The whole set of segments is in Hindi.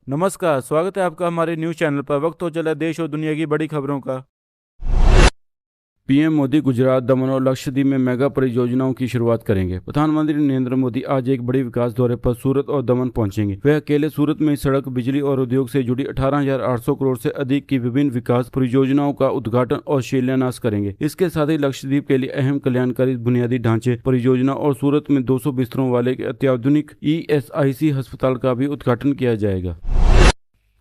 नमस्कार, स्वागत है आपका हमारे न्यूज चैनल पर। वक्त हो चला देश और दुनिया की बड़ी खबरों का। पीएम मोदी गुजरात, दमन और लक्षद्वीप में मेगा परियोजनाओं की शुरुआत करेंगे। प्रधानमंत्री नरेंद्र मोदी आज एक बड़ी विकास दौरे पर सूरत और दमन पहुंचेंगे। वे अकेले सूरत में सड़क, बिजली और उद्योग से जुड़ी 18,800 करोड़ से अधिक की विभिन्न विकास परियोजनाओं का उद्घाटन और शिलान्यास करेंगे। इसके साथ ही लक्षद्वीप के लिए अहम कल्याणकारी बुनियादी ढांचे परियोजना और सूरत में 200 बिस्तरों वाले अत्याधुनिक ESIC अस्पताल का भी उद्घाटन किया जाएगा।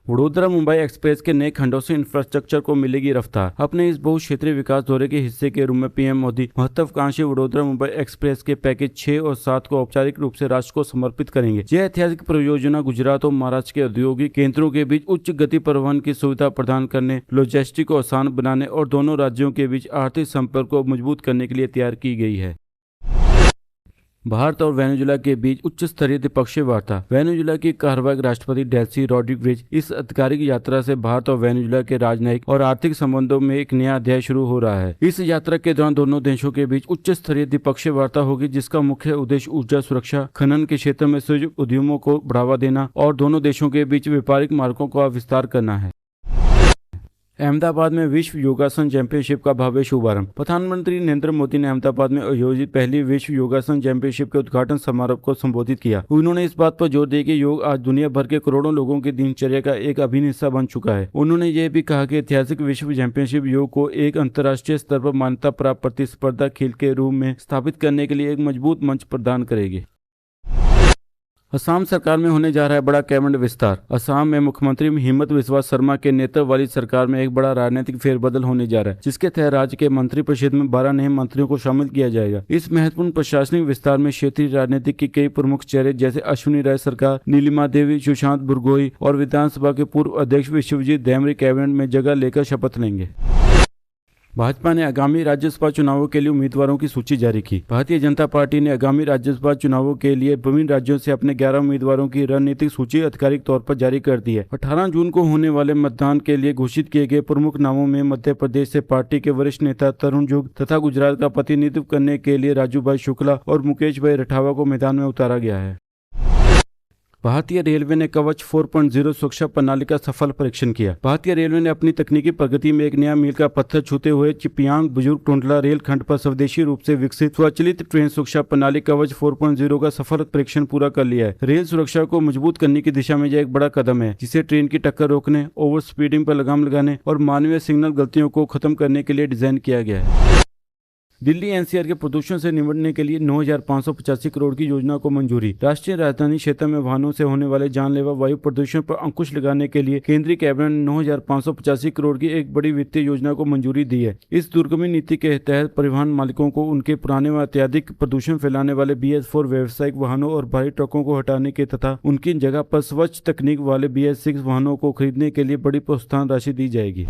वडोदरा मुंबई एक्सप्रेस के नए खंडों से इंफ्रास्ट्रक्चर को मिलेगी रफ्तार। अपने इस बहुक्षेत्रीय विकास दौरे के हिस्से के रूप में पीएम मोदी महत्वाकांक्षी वडोदरा मुंबई एक्सप्रेस के पैकेज 6 और 7 को औपचारिक रूप से राष्ट्र को समर्पित करेंगे। यह ऐतिहासिक परियोजना गुजरात और महाराष्ट्र के औद्योगिक केंद्रों के बीच उच्च गति परिवहन की सुविधा प्रदान करने, लॉजिस्टिक को आसान बनाने और दोनों राज्यों के बीच आर्थिक संपर्क को मजबूत करने के लिए तैयार की गई है। भारत और वेनेजुएला के बीच उच्च स्तरीय द्विपक्षीय वार्ता। वेनेजुएला की कार्यवाहक राष्ट्रपति डेल्सी रॉड्रिग्वेज इस आधिकारिक यात्रा से भारत और वेनेजुएला के राजनयिक और आर्थिक संबंधों में एक नया अध्याय शुरू हो रहा है। इस यात्रा के दौरान दोनों देशों के बीच उच्च स्तरीय द्विपक्षीय वार्ता होगी, जिसका मुख्य उद्देश्य ऊर्जा सुरक्षा, खनन के क्षेत्र में संयुक्त उद्यमों को बढ़ावा देना और दोनों देशों के बीच व्यापारिक मार्गों का विस्तार करना है। अहमदाबाद में विश्व योगासन चैंपियनशिप का भव्य शुभारंभ। प्रधानमंत्री नरेंद्र मोदी ने अहमदाबाद में आयोजित पहली विश्व योगासन चैंपियनशिप के उद्घाटन समारोह को संबोधित किया। उन्होंने इस बात पर जोर दिया कि योग आज दुनिया भर के करोड़ों लोगों की दिनचर्या का एक अभिन्न हिस्सा बन चुका है। उन्होंने ये भी कहा कि ऐतिहासिक विश्व चैंपियनशिप योग को एक अंतर्राष्ट्रीय स्तर पर मान्यता प्राप्त प्रतिस्पर्धा खेल के रूप में स्थापित करने के लिए एक मजबूत मंच प्रदान करेगी। असम सरकार में होने जा रहा है बड़ा कैबिनेट विस्तार। असम में मुख्यमंत्री हिमंत बिस्वा शर्मा के नेतृत्व वाली सरकार में एक बड़ा राजनीतिक फेरबदल होने जा रहा है, जिसके तहत राज्य के मंत्रिपरिषद में 12 नए मंत्रियों को शामिल किया जाएगा। इस महत्वपूर्ण प्रशासनिक विस्तार में क्षेत्रीय राजनीति के कई प्रमुख चेहरे जैसे अश्विनी राय सरकार, नीलिमा देवी, सुशांत बुरगोई और विधानसभा के पूर्व अध्यक्ष विश्वजीत धैमरी कैबिनेट में जगह लेकर शपथ लेंगे। भाजपा ने आगामी राज्यसभा चुनावों के लिए उम्मीदवारों की सूची जारी की। भारतीय जनता पार्टी ने आगामी राज्यसभा चुनावों के लिए विभिन्न राज्यों से अपने 11 उम्मीदवारों की रणनीतिक सूची आधिकारिक तौर पर जारी कर दी है। 18 जून को होने वाले मतदान के लिए घोषित किए गए प्रमुख नामों में मध्य प्रदेश से पार्टी के वरिष्ठ नेता तरुण जुग तथा गुजरात का प्रतिनिधित्व करने के लिए राजू भाई शुक्ला और मुकेश भाई रठावा को मैदान में उतारा गया है। भारतीय रेलवे ने कवच 4.0 सुरक्षा प्रणाली का सफल परीक्षण किया। भारतीय रेलवे ने अपनी तकनीकी प्रगति में एक नया मील का पत्थर छूते हुए चिपियांग बुजुर्ग टोंडला रेल खंड पर स्वदेशी रूप से विकसित स्वचालित ट्रेन सुरक्षा प्रणाली कवच 4.0 का सफल परीक्षण पूरा कर लिया है। रेल सुरक्षा को मजबूत करने की दिशा में यह एक बड़ा कदम है, जिसे ट्रेन की टक्कर रोकने, ओवर स्पीडिंग पर लगाम लगाने और मानवीय सिग्नल गलतियों को खत्म करने के लिए डिजाइन किया गया है। दिल्ली NCR के प्रदूषण से निपटने के लिए 9,585 करोड़ की योजना को मंजूरी। राष्ट्रीय राजधानी क्षेत्र में वाहनों से होने वाले जानलेवा वायु प्रदूषण पर अंकुश लगाने के लिए केंद्रीय कैबिनेट ने 9,585 करोड़ की एक बड़ी वित्तीय योजना को मंजूरी दी है। इस दूरगामी नीति के तहत परिवहन मालिकों को उनके पुराने व अत्यधिक प्रदूषण फैलाने वाले BS4 व्यावसायिक वाहनों और भारी ट्रकों को हटाने के तथा उनकी जगह पर स्वच्छ तकनीक वाले BS6 वाहनों को खरीदने के लिए बड़ी प्रोत्साहन राशि दी जाएगी।